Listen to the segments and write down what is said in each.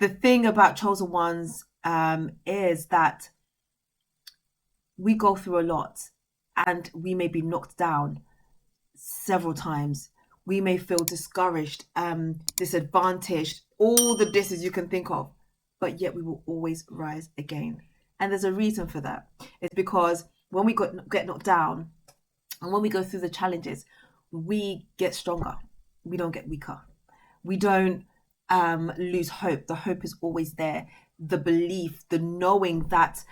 The thing about chosen ones is that we go through a lot and we may be knocked down several times. We may feel discouraged, disadvantaged, all the disses you can think of, but yet we will always rise again. And there's a reason for that. It's because when we get knocked down and when we go through the challenges, we get stronger. We don't get weaker. We don't lose hope. The hope is always there. The belief, the knowing that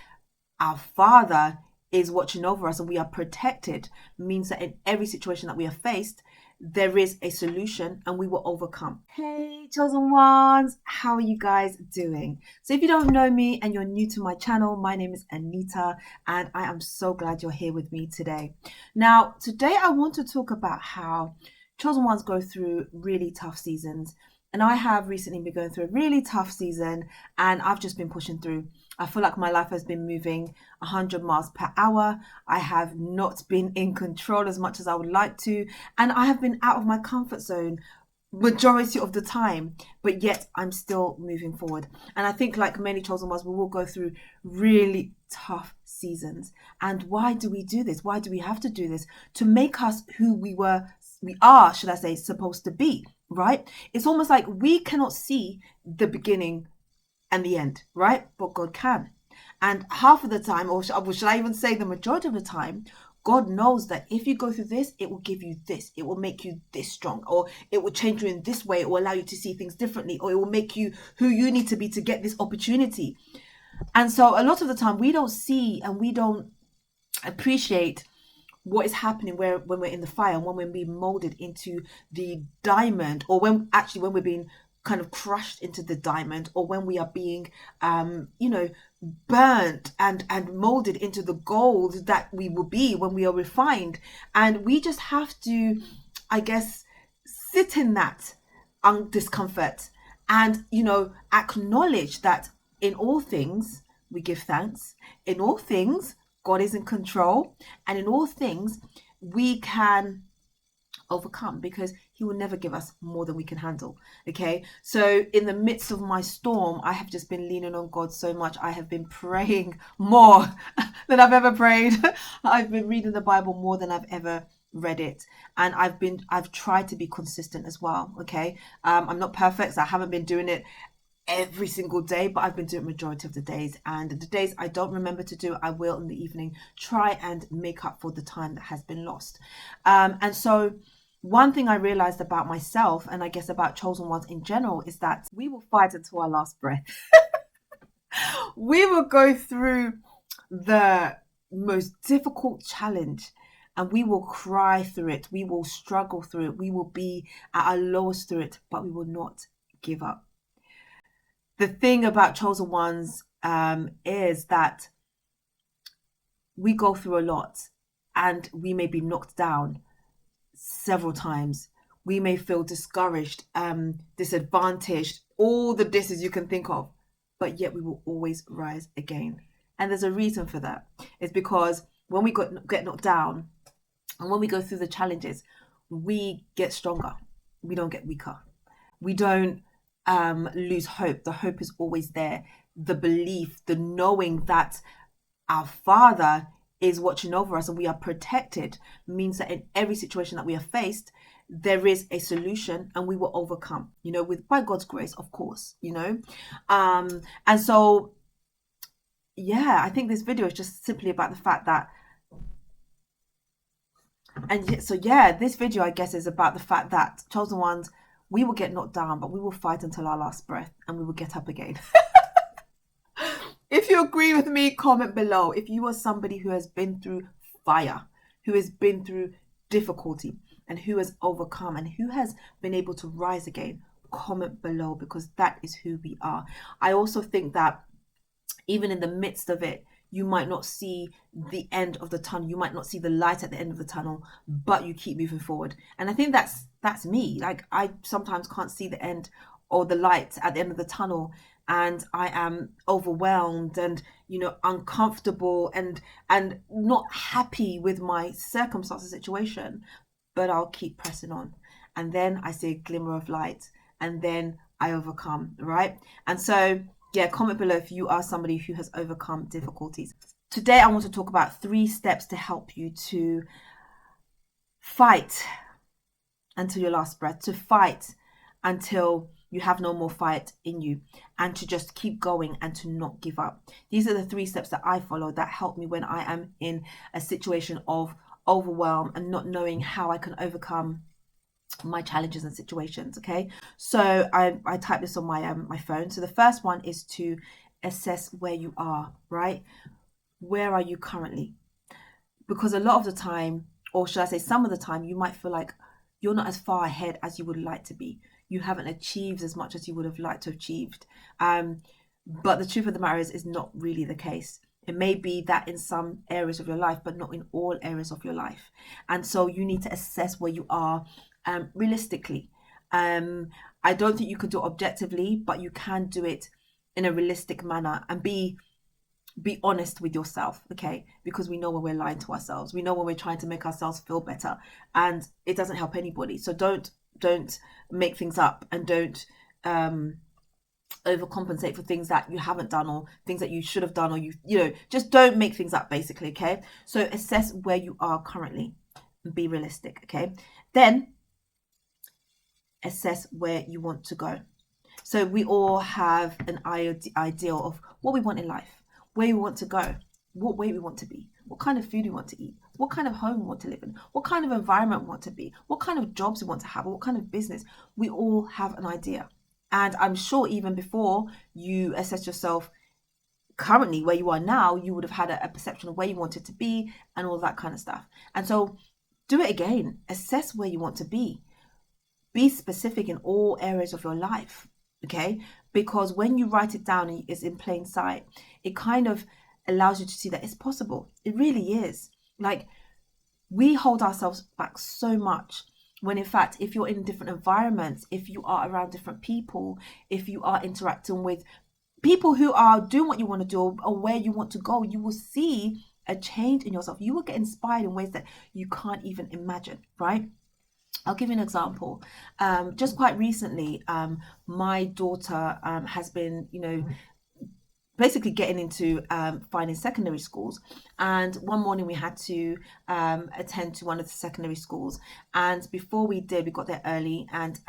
our Father is watching over us and we are protected means that in every situation that we are faced, there is a solution and we will overcome. Hey, chosen ones, how are you guys doing? So if you don't know me and you're new to my channel, my name is Anita and I am so glad you're here with me today. Now, today I want to talk about how chosen ones go through really tough seasons. And I have recently been going through a really tough season and I've just been pushing through. I feel like my life has been moving 100 miles per hour. I have not been in control as much as I would like to. And I have been out of my comfort zone majority of the time, but yet I'm still moving forward. And I think like many chosen ones, we will go through really tough seasons. And why do we do this? Why do we have to do this? To make us who we are, should I say, supposed to be, right? It's almost like we cannot see the beginning and the end, right? But God can. And half of the time, or should I even say the majority of the time, God knows that if you go through this, it will give you this. It will make you this strong, or it will change you in this way. It will allow you to see things differently, or it will make you who you need to be to get this opportunity. And so a lot of the time we don't see and we don't appreciate what is happening when we're in the fire and when we're being molded into the diamond, or when we're being kind of crushed into the diamond, or when we are being burnt and molded into the gold that we will be when we are refined. And we just have to, I guess, sit in that discomfort and acknowledge that in all things we give thanks. In all things God is in control, and in all things we can overcome, because he will never give us more than we can handle. Okay, so in the midst of my storm, I have just been leaning on God so much. I have been praying more than I've ever prayed. I've been reading the Bible more than I've ever read it, and I've tried to be consistent as well. Okay, I'm not perfect, so I haven't been doing it every single day, but I've been doing it majority of the days, and the days I don't remember to do, I will in the evening try and make up for the time that has been lost. And so one thing I realized about myself, and I guess about chosen ones in general, is that we will fight until our last breath. We will go through the most difficult challenge and we will cry through it. We will struggle through it. We will be at our lowest through it, but we will not give up. The thing about chosen ones is that we go through a lot and we may be knocked down several times. We may feel discouraged, disadvantaged, all the disses you can think of, but yet we will always rise again. And there's a reason for that. It's because when we get knocked down and when we go through the challenges, we get stronger. We don't get weaker. We don't lose hope. The hope is always there. The belief, the knowing that our Father is watching over us and we are protected means that in every situation that we are faced, there is a solution and we will overcome, by God's grace, of course, and so I think this video is just simply about the fact that, this video, I guess, is about the fact that chosen ones, we will get knocked down, but we will fight until our last breath and we will get up again. If you agree with me, comment below. If you are somebody who has been through fire, who has been through difficulty, and who has overcome, and who has been able to rise again, comment below, because that is who we are. I also think that even in the midst of it, you might not see the end of the tunnel. You might not see the light at the end of the tunnel, but you keep moving forward. And I think that's me. Like, I sometimes can't see the end or the light at the end of the tunnel, and I am overwhelmed and uncomfortable and not happy with my circumstances, situation, but I'll keep pressing on. And then I see a glimmer of light, and then I overcome, right? And so, yeah, comment below if you are somebody who has overcome difficulties. Today, I want to talk about 3 steps to help you to fight until your last breath, to fight until you have no more fight in you, and to just keep going and to not give up. These are the 3 steps that I follow that help me when I am in a situation of overwhelm and not knowing how I can overcome my challenges and situations. Okay, so I type this on my phone. So the first one is to assess where you are, right? Where are you currently? Because a lot of the time, or should I say some of the time, you might feel like you're not as far ahead as you would like to be. You haven't achieved as much as you would have liked to have achieved. But the truth of the matter is not really the case. It may be that in some areas of your life, but not in all areas of your life. And so you need to assess where you are realistically. I don't think you can do it objectively, but you can do it in a realistic manner and be honest with yourself, okay? Because we know when we're lying to ourselves. We know when we're trying to make ourselves feel better, and it doesn't help anybody. So don't make things up, and don't overcompensate for things that you haven't done or things that you should have done, or you know, just don't make things up, basically, okay? So assess where you are currently and be realistic, okay? Then assess where you want to go. So we all have an ideal of what we want in life, where we want to go, what way we want to be, what kind of food we want to eat, what kind of home we want to live in, what kind of environment we want to be, what kind of jobs we want to have, or what kind of business. We all have an idea. And I'm sure even before you assess yourself currently where you are now, you would have had a perception of where you wanted to be and all that kind of stuff. And so do it again. Assess where you want to be. Be specific in all areas of your life, okay? Because when you write it down and it's in plain sight, it kind of allows you to see that it's possible. It really is. Like, we hold ourselves back so much when in fact, if you're in different environments, if you are around different people, if you are interacting with people who are doing what you want to do or where you want to go, you will see a change in yourself. You will get inspired in ways that you can't even imagine, right? I'll give you an example. Just quite recently, my daughter has been, basically getting into finding secondary schools. And one morning we had to attend to one of the secondary schools. And before we did, we got there early, and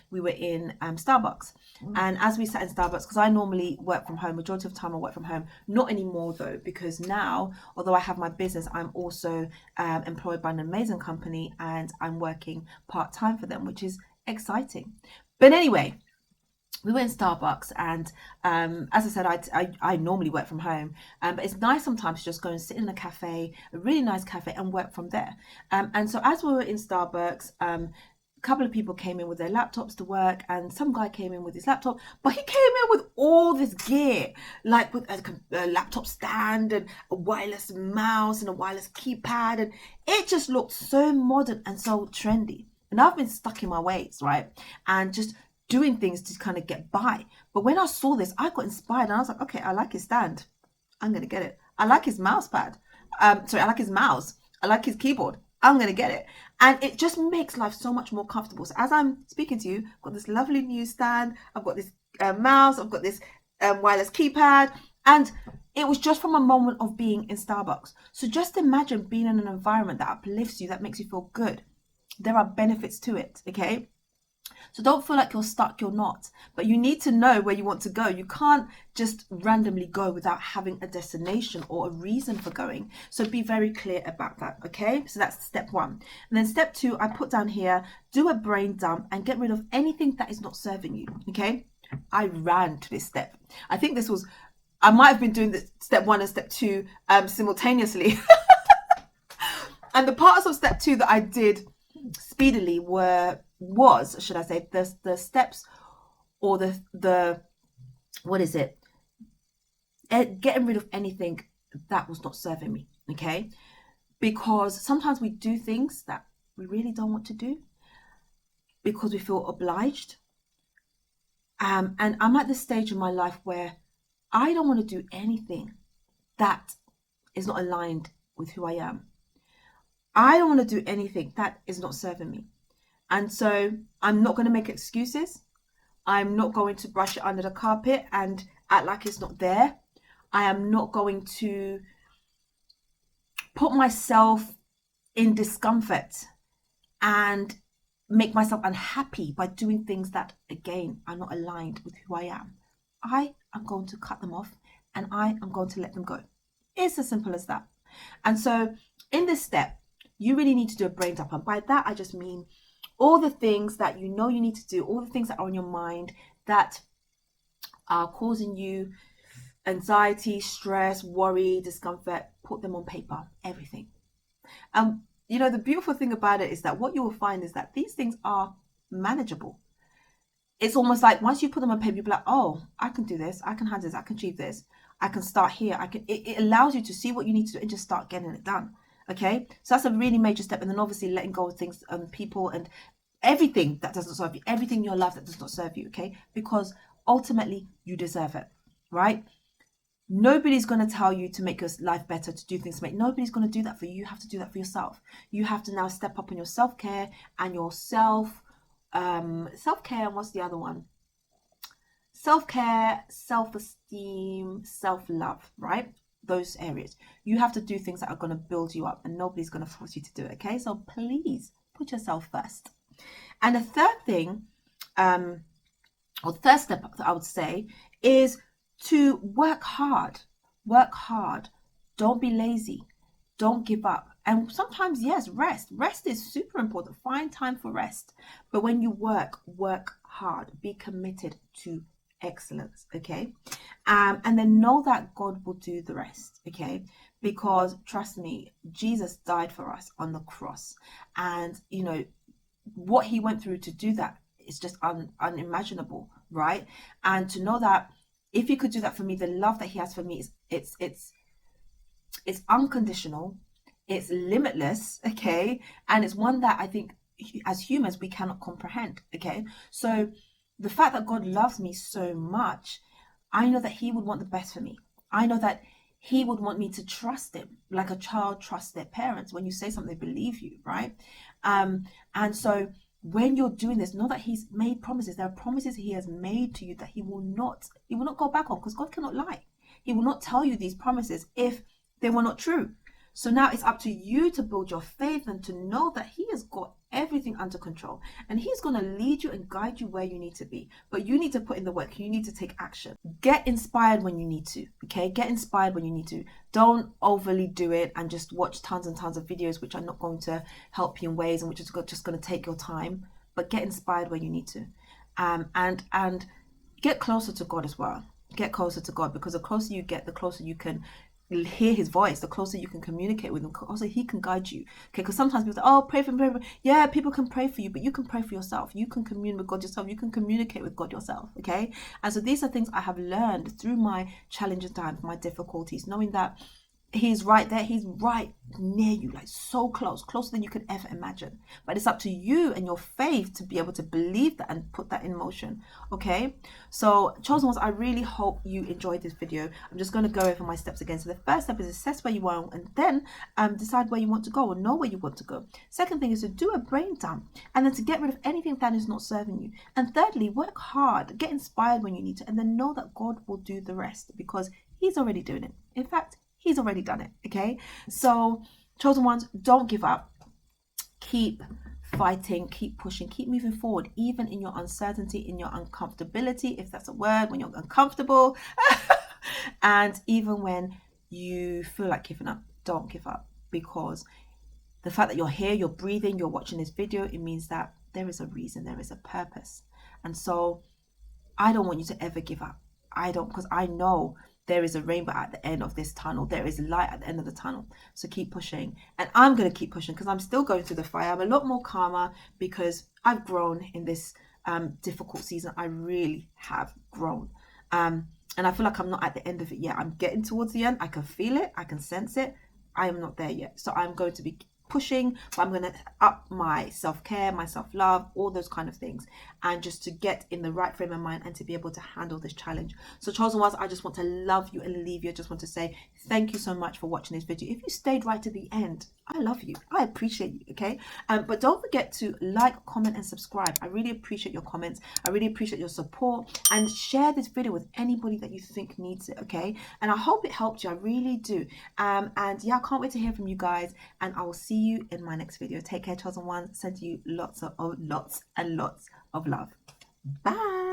we were in Starbucks. And as we sat in Starbucks, because I normally work from home, majority of the time I work from home, not anymore though, because now, although I have my business, I'm also employed by an amazing company, and I'm working part-time for them, which is exciting. But anyway, we went in Starbucks, and as I said, I normally work from home, but it's nice sometimes to just go and sit in a cafe, a really nice cafe, and work from there. And so as we were in Starbucks, a couple of people came in with their laptops to work, and some guy came in with his laptop, but he came in with all this gear, like with a laptop stand and a wireless mouse and a wireless keypad, and it just looked so modern and so trendy. And I've been stuck in my ways, right? And just doing things to kind of get by. But when I saw this, I got inspired, and I was like, okay, I like his stand. I'm going to get it. I like his mouse pad. I like his mouse. I like his keyboard. I'm going to get it. And it just makes life so much more comfortable. So as I'm speaking to you, I've got this lovely new stand. I've got this mouse. I've got this wireless keypad. And it was just from a moment of being in Starbucks. So just imagine being in an environment that uplifts you, that makes you feel good. There are benefits to it, okay? So don't feel like you're stuck, you're not. But you need to know where you want to go. You can't just randomly go without having a destination or a reason for going. So be very clear about that, okay? So that's step 1. And then step 2, I put down here, do a brain dump and get rid of anything that is not serving you, okay? I ran to this step. I think I might have been doing the step 1 and step 2 simultaneously. And the parts of step 2 that I did speedily was the steps, or the what is it, getting rid of anything that was not serving me, okay? Because sometimes we do things that we really don't want to do because we feel obliged, and I'm at this stage in my life where I don't want to do anything that is not aligned with who I am. I don't want to do anything that is not serving me. And so I'm not going to make excuses, I'm not going to brush it under the carpet and act like it's not there. I am not going to put myself in discomfort and make myself unhappy by doing things that, again, are not aligned with who I am. I am going to cut them off and I am going to let them go. It's as simple as that. And so in this step, you really need to do a brain dump. And by that, I just mean all the things that you know you need to do, all the things that are on your mind that are causing you anxiety, stress, worry, discomfort, put them on paper, everything. You know, the beautiful thing about it is that what you will find is that these things are manageable. It's almost like once you put them on paper, you'll be like, oh, I can do this, I can handle this, I can achieve this, I can start here. It allows you to see what you need to do and just start getting it done. Okay, so that's a really major step. And then obviously letting go of things and people and everything that doesn't serve you, everything in your life that does not serve you. Okay, because ultimately you deserve it, right? Nobody's going to tell you to make your life better, to do things to make. Nobody's going to do that for you. You have to do that for yourself. You have to now step up on your self-care and your self-care. And what's the other one? Self-care, self-esteem, self-love, right? Those areas. You have to do things that are going to build you up, and nobody's going to force you to do it. Okay, so please put yourself first. And the third thing, or third step I would say, is to work hard. Work hard. Don't be lazy. Don't give up. And sometimes, yes, rest. Rest is super important. Find time for rest. But when you work hard. Be committed to excellence. Okay. And then know that God will do the rest. Okay. Because trust me, Jesus died for us on the cross. And, you know, what he went through to do that is just unimaginable, right? And to know that if he could do that for me, the love that he has for me is it's unconditional, it's limitless, okay? And it's one that I think as humans we cannot comprehend, okay? So the fact that God loves me so much, I know that he would want the best for me. I know that he would want me to trust him like a child trusts their parents. When you say something, they believe you, right? And so when you're doing this, know that he's made promises. There are promises he has made to you that he will not go back on, because God cannot lie. He will not tell you these promises if they were not true. So now it's up to you to build your faith and to know that he has got everything under control, and he's going to lead you and guide you where you need to be. But you need to put in the work. You need to take action. Get inspired when you need to. Okay, get inspired when you need to. Don't overly do it and just watch tons and tons of videos which are not going to help you in ways and which is just going to take your time. But get inspired when you need to, and get closer to God as well. Get closer to God, because the closer you get, the closer you can hear his voice, the closer you can communicate with him. Also, he can guide you. Okay, because sometimes people say, oh, pray for me, pray for me. Yeah, people can pray for you, but you can pray for yourself. You can commune with God yourself. You can communicate with God yourself. Okay, and so these are things I have learned through my challenging times, my difficulties, knowing that he's right there. He's right near you, like so close, closer than you could ever imagine. But it's up to you and your faith to be able to believe that and put that in motion. Okay, so chosen ones, I really hope you enjoyed this video. I'm just going to go over my steps again. So the first step is assess where you are, and then decide where you want to go, or know where you want to go. Second thing is to do a brain dump, and then to get rid of anything that is not serving you. And thirdly, work hard, get inspired when you need to, and then know that God will do the rest, because he's already doing it. In fact, he's already done it. Okay, so chosen ones, don't give up. Keep fighting, keep pushing, keep moving forward, even in your uncertainty, in your uncomfortability, if that's a word, when you're uncomfortable, and even when you feel like giving up. Don't give up, because the fact that you're here, you're breathing, you're watching this video, it means that there is a reason, there is a purpose. And so I don't want you to ever give up. I don't, because I know there is a rainbow at the end of this tunnel. There is light at the end of the tunnel. So keep pushing. And I'm going to keep pushing, because I'm still going through the fire. I'm a lot more calmer because I've grown in this difficult season. I really have grown. And I feel like I'm not at the end of it yet. I'm getting towards the end. I can feel it. I can sense it. I am not there yet. So I'm going to be pushing, but I'm going to up my self-care, my self-love, all those kind of things, and just to get in the right frame of mind and to be able to handle this challenge. So chosen ones, I just want to love you and leave you. I just want to say thank you so much for watching this video. If you stayed right to the end, I love you. I appreciate you, okay? But don't forget to like, comment, and subscribe. I really appreciate your comments. I really appreciate your support. And share this video with anybody that you think needs it, okay? And I hope it helped you. I really do. And yeah, I can't wait to hear from you guys. And I will see you in my next video. Take care, chosen ones. Send you lots and lots of love. Bye.